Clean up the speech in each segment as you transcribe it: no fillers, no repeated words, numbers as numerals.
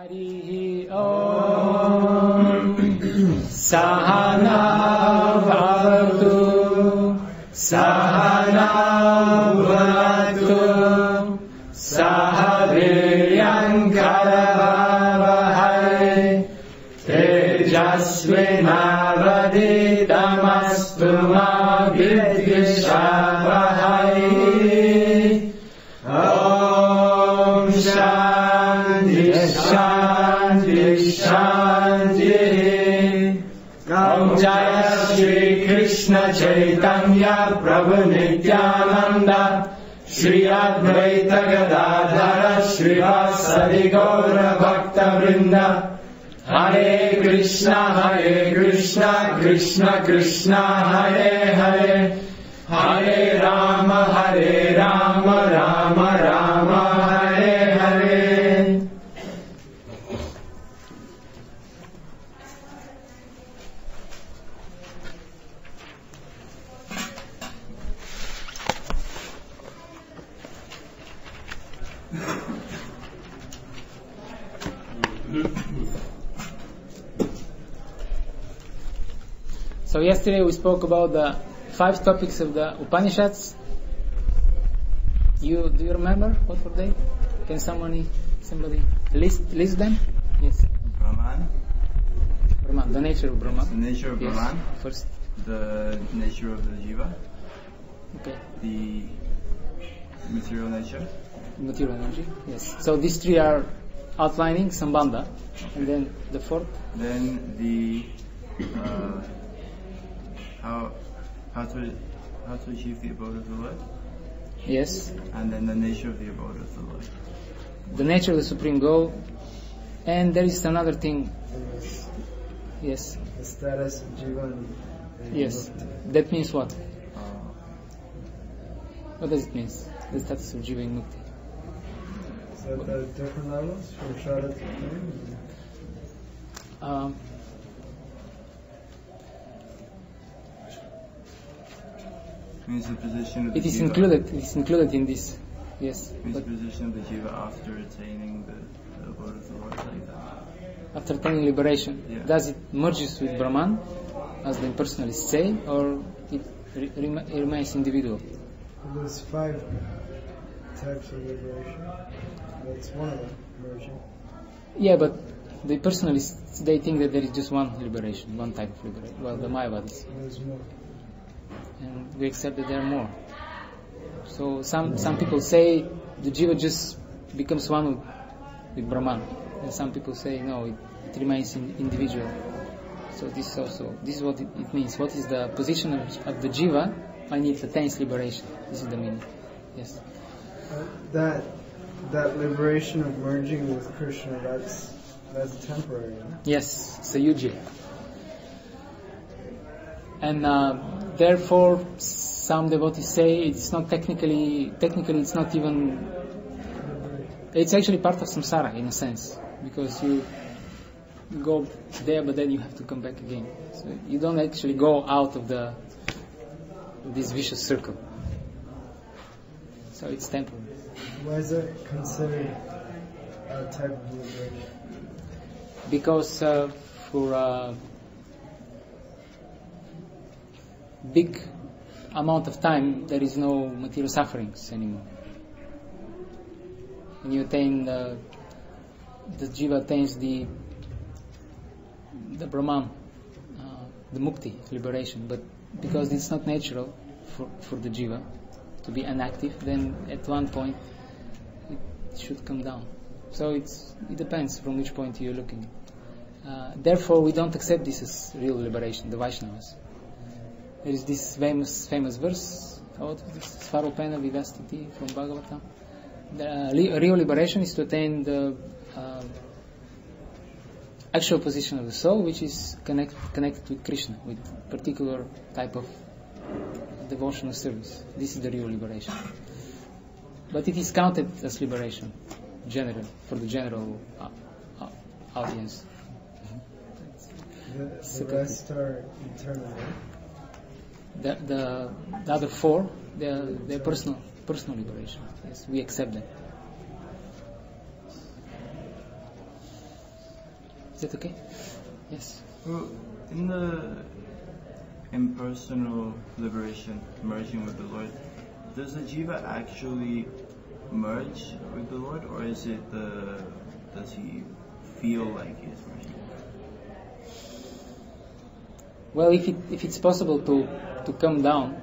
Harihi Om Sahana Bhavatu Sahana Bhunatu Sahaviryam Karavavahai Tejasvinavadidamastu ma vidvishavahai Om Shanti Shanti Shanti Om Jaya Shri Krishna Chaitanya Prabhu Nityananda Shri Advaita Gadadhara Shri Vasadi Gaura Bhakta Vrinda Hare Krishna Krishna Krishna Hare Hare Hare Rama Rama Rama Hare Hare. So yesterday we spoke about the 5 topics of the Upanishads. Do you remember what were they? Can somebody list them? Yes. Brahman. The nature of Brahman. The nature of Brahman. Yes. First. The nature of the jiva. Okay. The material nature. Material energy. Yes. So these 3 are outlining Sambandha, and then the 4th. Then the how to achieve the abode of the Lord. Yes. And then the nature of the abode of the Lord. The nature of the supreme goal, and there is another thing. Yes. The status of jiva. Yes. That means what? What does it mean? The status of jiva and mukti. Is that the different levels from Shraddha to Prema? Means the position of the It is jiva. included. It is included in this. Yes. Means the position of the jiva after attaining the abode of the Lord, like that. After attaining liberation, Yeah. does it merges with Brahman, as the impersonalists say, or it remains individual? There's 5 types of liberation. That's one of them, merging. Yeah, but the personalists, they think that there is just one liberation, one type of liberation. Well, the Mayavadis. There's more. And we accept that there are more. So some people say the jiva just becomes one with Brahman, and some people say no, it remains individual. So this is what it means. What is the position of the jiva when it attains liberation? This is the meaning. Yes. That liberation of merging with Krishna, that's temporary. Huh? Yes, Sayuji. And therefore, some devotees say it's not technically it's not even. It's actually part of samsara in a sense, because you go there, but then you have to come back again. So you don't actually go out of this vicious circle. So it's temporary. Why is it considered a type of liberation? Because for a big amount of time there is no material sufferings anymore. When you attain the jiva attains the Brahman, the mukti, liberation, but because it's not natural for the jiva to be inactive, then at one point it should come down. So it depends from which point you're looking. Therefore, we don't accept this as real liberation, the Vaishnavas. There is this famous verse, what is this? Svaropena Vivastiti from Bhagavatam. The real liberation is to attain the actual position of the soul, which is connected with Krishna, with particular type of devotional service. This is the real liberation. But it is counted as liberation, for the general audience. The rest are eternal. The other 4, they're personal liberation. Yes, we accept that. Is that okay? Yes. Well, in the impersonal liberation, merging with the Lord, does the jiva actually merge with the Lord, or is it does he feel like he's merging? Well, if it's possible to come down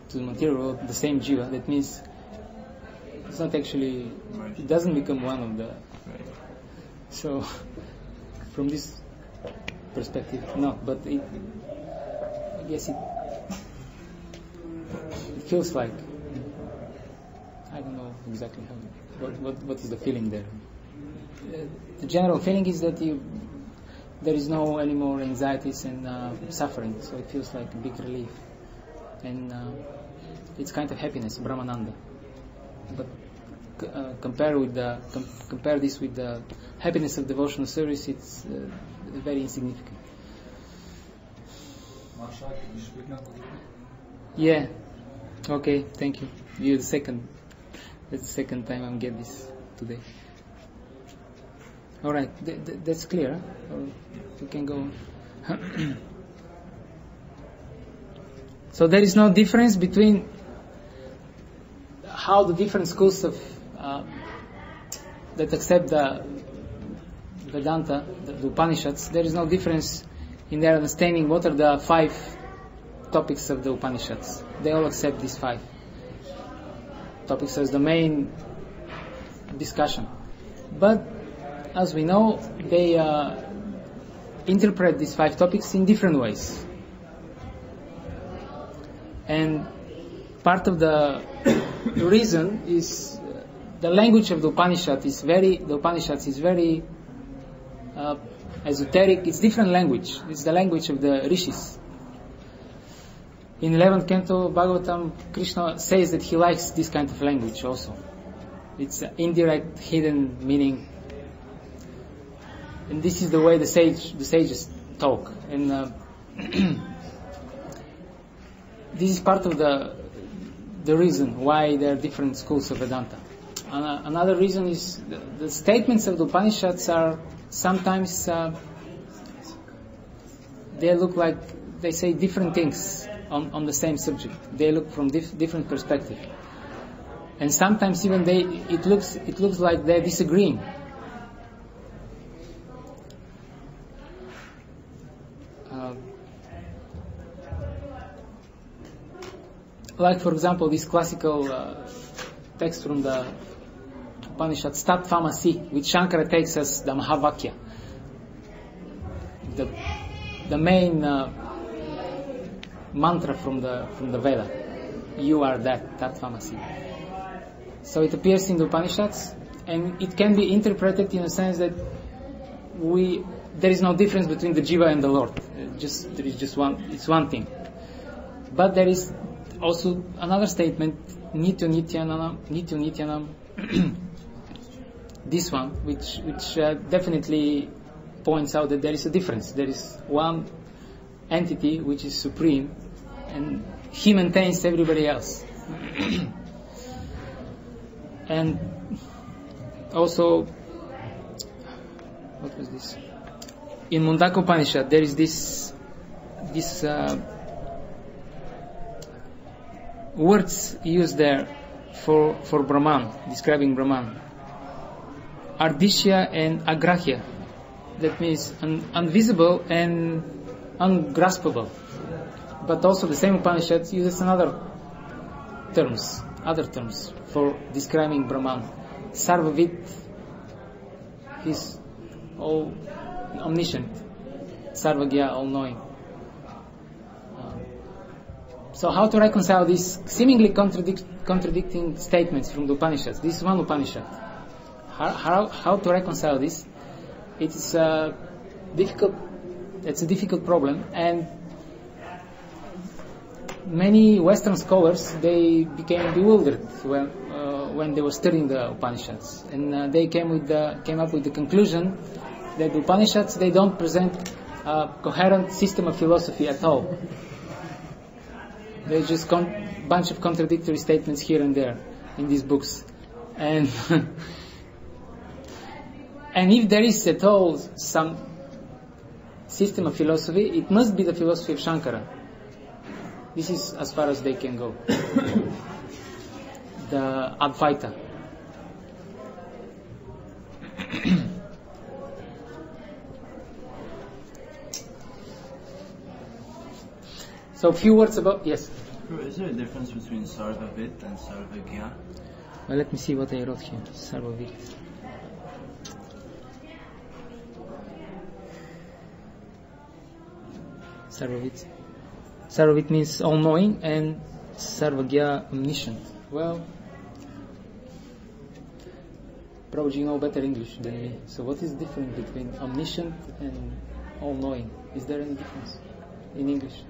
to the material world, the same jiva, that means it's not actually, it doesn't become one of the. Right. So, from this perspective, no. But I guess it feels like, I don't know exactly what is the feeling there. The general feeling is that there is no any more anxieties and suffering, so it feels like a big relief, and it's kind of happiness, Brahmananda. But compare this with the happiness of devotional service, it's very insignificant. Yeah. Okay. Thank you. That's the second time I'm getting this today. All right. That's clear. Huh? Or we can go on. So there is no difference between how the different schools of that accept the Vedanta, the Upanishads. There is no difference in their understanding what are the 5 topics of the Upanishads. They all accept these 5 topics as the main discussion. But as we know, they interpret these 5 topics in different ways. And part of the reason is the language of the Upanishads is very esoteric. It's different language. It's the language of the rishis. In 11th canto Bhagavatam, Krishna says that he likes this kind of language also. It's an indirect, hidden meaning. And this is the way the sages talk. And this is part of the reason why there are different schools of Vedanta. Another reason is the statements of the Upanishads are sometimes they look like they say different things on the same subject. They look from different perspective, and sometimes even it looks like they're disagreeing. Like, for example, this classical text from the Upanishad, Tat Famasi, which Shankara takes as the Mahavakya, the main mantra from the Veda. You are that, Tat Famasi. So it appears in the Upanishads, and it can be interpreted in a sense that there is no difference between the Jiva and the Lord. There is just one. It's one thing. But there is also another statement, Nitya Nityanam, this one, which definitely points out that there is a difference. There is one entity which is supreme, and he maintains everybody else. And also, what was this? In Mundaka Upanishad, there is this words used there for Brahman, describing Brahman. Ardishya and Agrahya. That means invisible and ungraspable. But also the same Upanishad uses other terms for describing Brahman. Sarvavit, he's all omniscient. Sarvagya, all-knowing. So how to reconcile these seemingly contradicting statements from the Upanishads? This is one Upanishad. How to reconcile this? It's difficult. It's a difficult problem, and many Western scholars, they became bewildered when they were studying the Upanishads, and they came up with the conclusion that the Upanishads, they don't present a coherent system of philosophy at all. There's just bunch of contradictory statements here and there in these books, and And if there is at all some system of philosophy, it must be the philosophy of Shankara. This is as far as they can go. The Advaita. So, a few words about, yes? Is there a difference between Sarvavit and Sarvagya? Well, let me see what I wrote here. Sarvavit. Sarvavit. Sarvavit means all-knowing, and Sarvagya, omniscient. Well, probably you know better English than me. So what is different between omniscient and all-knowing? Is there any difference in English?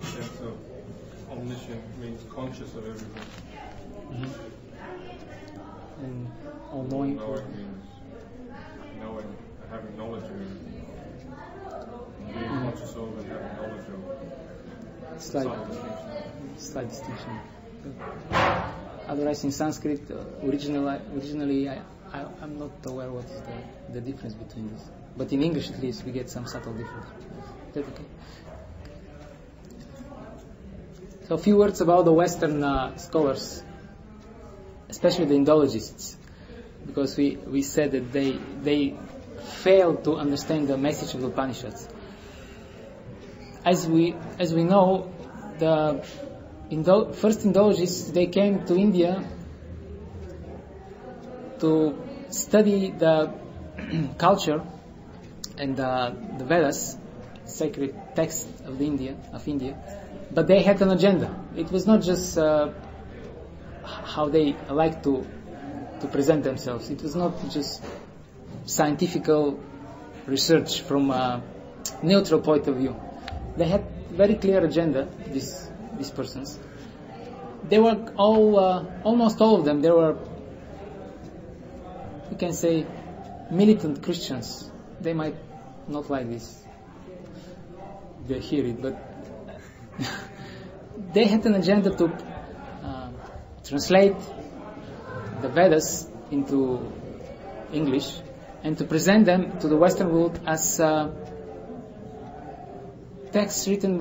Yeah, so omniscient means conscious of everything. And all-knowing? Knowing means knowing, having knowledge of everything. Being conscious of and having knowledge of. Slight distinction. Otherwise, in Sanskrit, originally I'm not aware what is the difference between these. But in English, at least, we get some subtle difference. That's okay. So, a few words about the Western scholars, especially the Indologists, because we said that they failed to understand the message of the Upanishads. As we know, the first Indologists, they came to India to study the culture and the Vedas, sacred text of India, but they had an agenda. It was not just how they like to present themselves. It was not just scientific research from a neutral point of view. They had very clear agenda. These persons. They were almost all of them. They were, you can say, militant Christians. They might not like this. They hear it, but they had an agenda to translate the Vedas into English and to present them to the Western world as texts written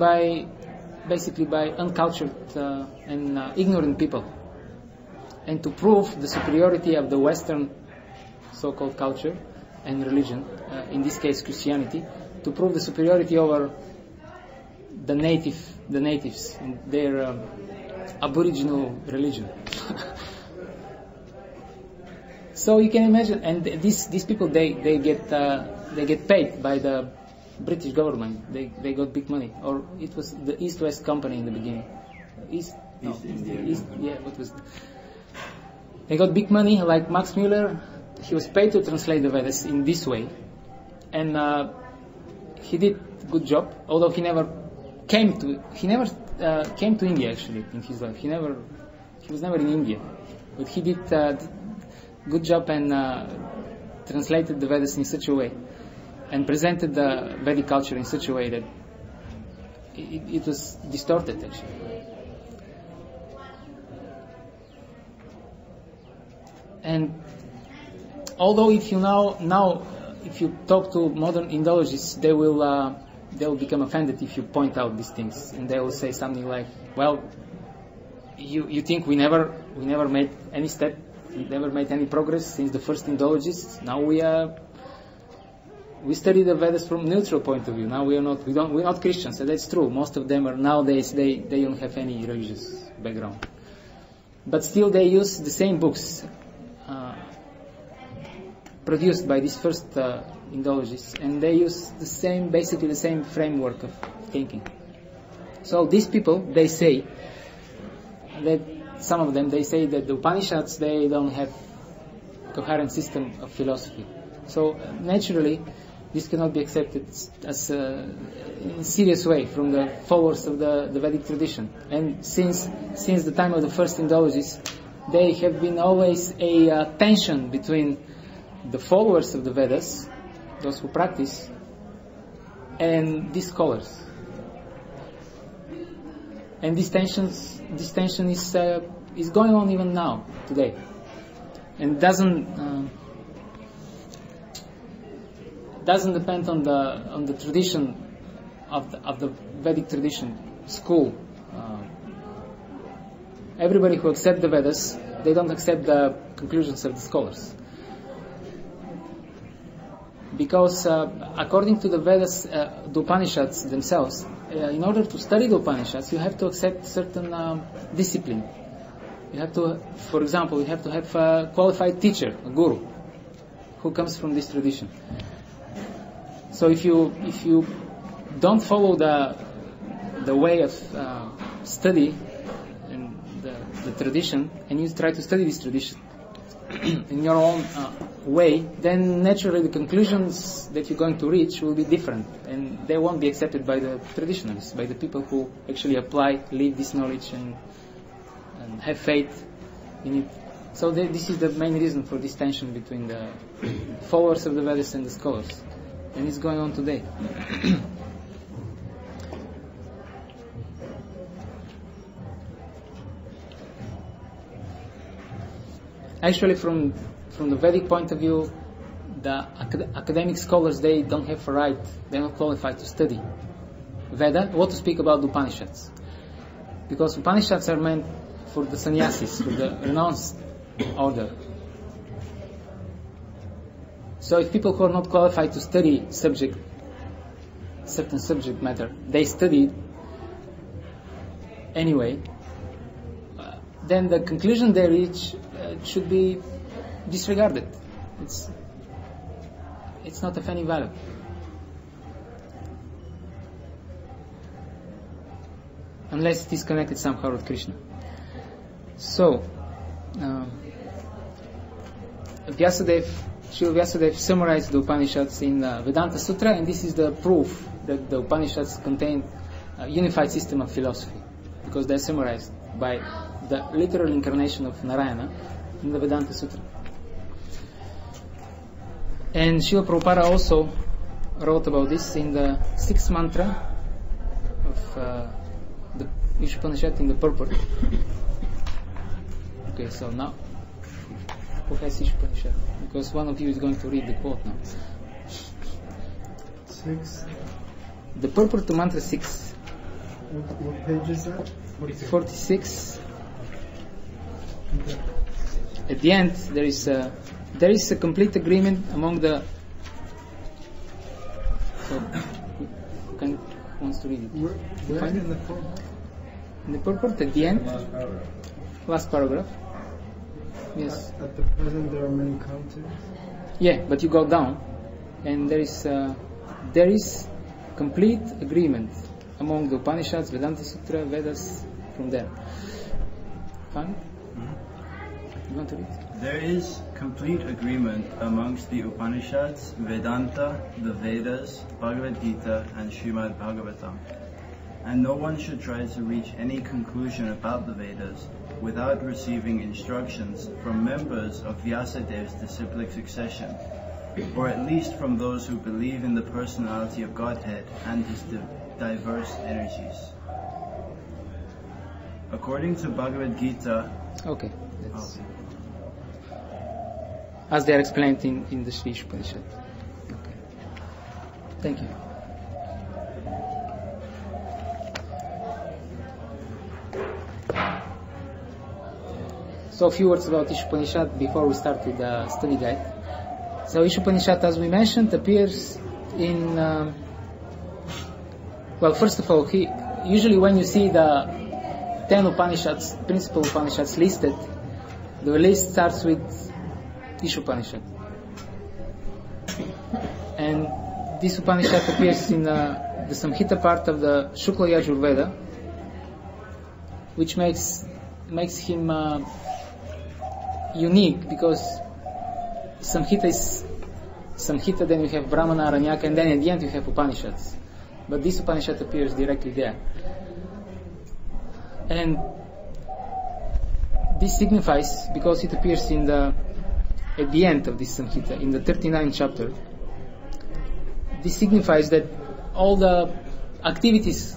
basically by uncultured and ignorant people, and to prove the superiority of the Western so-called culture and religion, in this case Christianity, to prove the superiority over the natives and their aboriginal religion. So you can imagine, and these people they get paid by the British government. They got big money, or it was the East-West Company in the beginning. East India. Yeah, what was? They got big money, like Max Muller. He was paid to translate the Vedas in this way, and he did a good job. Although he never came to India actually in his life. He was never in India, but he did good job and translated the Vedas in such a way, and presented the Vedic culture in such a way that it was distorted actually. And although if you now if you talk to modern Indologists, they will become offended if you point out these things, and they will say something like, "Well, you think we never made any step, we never made any progress since the first Indologists. Now we study the Vedas from neutral point of view. Now we're not Christians." And that's true. Most of them are nowadays they don't have any religious background, but still they use the same books produced by these first Indologists, and they use basically the same framework of thinking. So these people, they say that some of them they say that the Upanishads, they don't have coherent system of philosophy. So naturally, this cannot be accepted as in a serious way from the followers of the Vedic tradition. And since the time of the first Indologists, there have been always a tension between the followers of the Vedas, those who practice, and these scholars. And this tension is going on even now, today. and doesn't depend on the tradition of the Vedic tradition school. Everybody who accepts the Vedas, they don't accept the conclusions of the scholars. Because according to the Vedas, the Upanishads themselves, in order to study the Upanishads, you have to accept certain discipline. You have to, for example, you have to have a qualified teacher, a guru, who comes from this tradition. So if you don't follow the way of study and the tradition, and you try to study this tradition in your own way, then naturally the conclusions that you're going to reach will be different, and they won't be accepted by the traditionalists, by the people who actually apply, live this knowledge, and have faith in it. So this is the main reason for this tension between the followers of the Vedas and the scholars, and it's going on today. Actually, from the Vedic point of view, the academic scholars, they don't have a right, they're not qualified to study Veda, what to speak about the Upanishads. Because Upanishads are meant for the sannyasis, for the renounced order. So if people who are not qualified to study certain subject matter, they study anyway, then the conclusion they reach should be disregarded. It's not of any value. Unless it is connected somehow with Krishna. So, Srila Vyasadeva summarized the Upanishads in Vedanta Sutra, and this is the proof that the Upanishads contain a unified system of philosophy, because they're summarized by the literal incarnation of Narayana in the Vedanta Sutra. And Srila Prabhupada also wrote about this in the 6th mantra of the Isopanisad in the purport. Okay, so now who has Isopanisad? Because one of you is going to read the quote now. 6. The purport to mantra 6. What page is that? 46. At the end, there is a complete agreement among the. So, who wants to read it? Where in the purport? In the purport, at the end, last paragraph. Yes. At the present, there are many concepts. Yeah, but you go down, and there is complete agreement among the Upanishads, Vedanta Sutra, Vedas, from there. Fine? You want to read? There is complete agreement amongst the Upanishads, Vedanta, the Vedas, Bhagavad Gita, and Srimad Bhagavatam. And no one should try to reach any conclusion about the Vedas without receiving instructions from members of Vyasadeva's disciplic succession, or at least from those who believe in the personality of Godhead and his diverse energies. According to Bhagavad Gita, okay. As they are explained in the Sri Upanishad. Okay. Thank you. So a few words about Isopanisad before we start with the study guide. So Isopanisad, as we mentioned, appears in well, first of all, usually when you see the 10 Upanishads, principal Upanishads listed, the list starts with Isopanishad. And this Upanishad appears in the Samhita part of the Shukla Yajurveda, which makes him unique, because Samhita is Samhita, then you have Brahmana, Aranyaka, and then at the end you have Upanishads. But this Upanishad appears directly there. And this signifies, because it appears at the end of this Samhita, in the 39th chapter, this signifies that all the activities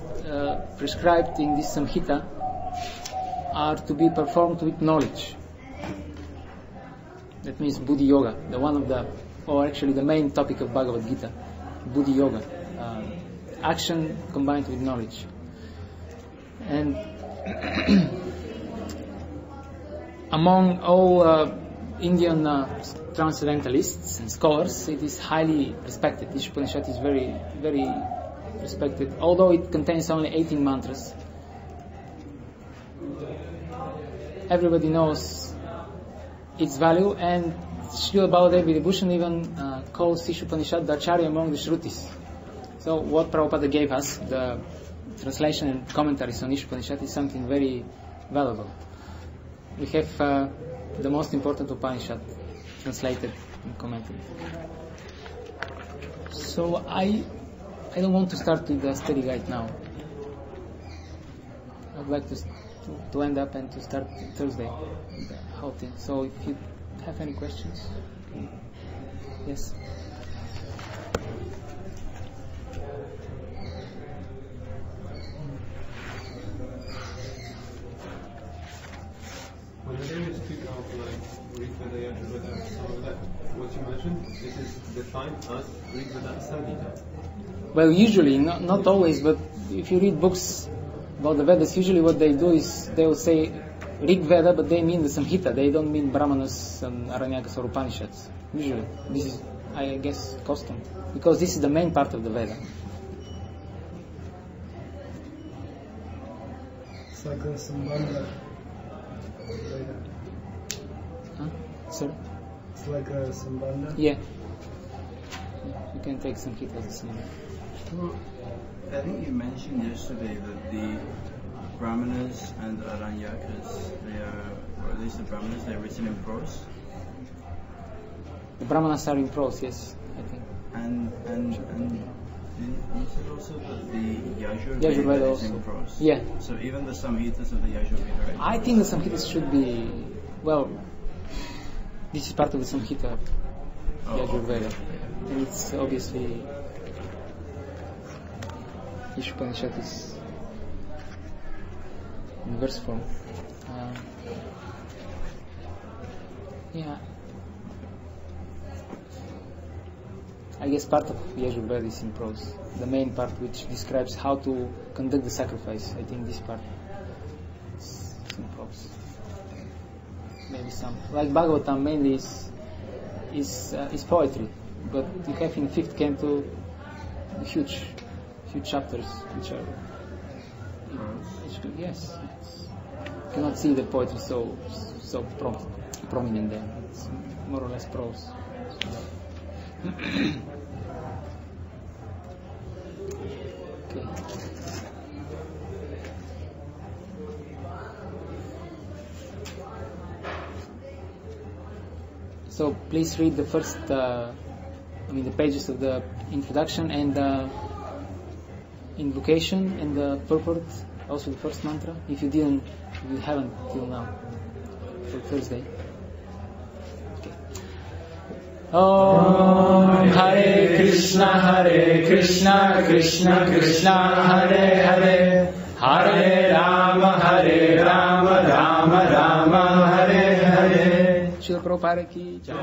prescribed in this Samhita are to be performed with knowledge. That means Buddhi Yoga, or actually the main topic of Bhagavad Gita, Buddhi Yoga, action combined with knowledge. And among all Indian transcendentalists and scholars, it is highly respected. Isopanisad is very, very respected, although it contains only 18 mantras. Everybody knows its value, and Srila Baladev Vidibhushan even calls Isopanisad the Acharya among the Shrutis. So what Prabhupada gave us, the translation and commentaries on Isopanisad, is something very valuable. We have the most important Upanishad translated and commented. So I don't want to start with the study guide now. I'd like to end up and to start Thursday with the whole thing. So if you have any questions, yes. Whenever you speak of Rig Veda, Yajur Veda, and some of that, what you mentioned, this is defined as Rig Veda Samhita. Well, usually, not always, but if you read books about the Vedas, usually what they do is they will say Rig Veda, but they mean the Samhita. They don't mean Brahmanas and Aranyakas or Upanishads. Usually, this is, I guess, custom, because this is the main part of the Veda. It's like a Sambandha. Huh? Sorry? It's like a Sambandha. Yeah. You can take Samhita as a Sambandha. Well, I think you mentioned yesterday that the Brahmanas and Aranyakas, or at least the Brahmanas, they're written in prose. The Brahmanas are in prose, yes, I think. And you said also that the Yajur Yajur Veda Veda is also. in prose. Yeah. So even the Samhitas of the Yajur Veda are in I prose. think the Samhitas should be, well, this is part of the Samhita, Yajur Veda. And it's obviously, Isopanisad is in verse form. Yeah. I guess part of Yajur Veda is in prose. The main part which describes how to conduct the sacrifice. I think this part is in prose. Maybe some. Like Bhagavatam mainly is poetry. But you have in 5th canto huge chapters which are yes. You cannot see the poetry so prominent there. It's more or less prose. Okay. So please read the first, the pages of the introduction and the invocation and the purport, also the first mantra. If you haven't till now, for Thursday. Om Hare Krishna, Krishna Krishna, Hare Hare, Hare Rama, Rama Rama, Hare Hare. Srila Prabhupada ki jai.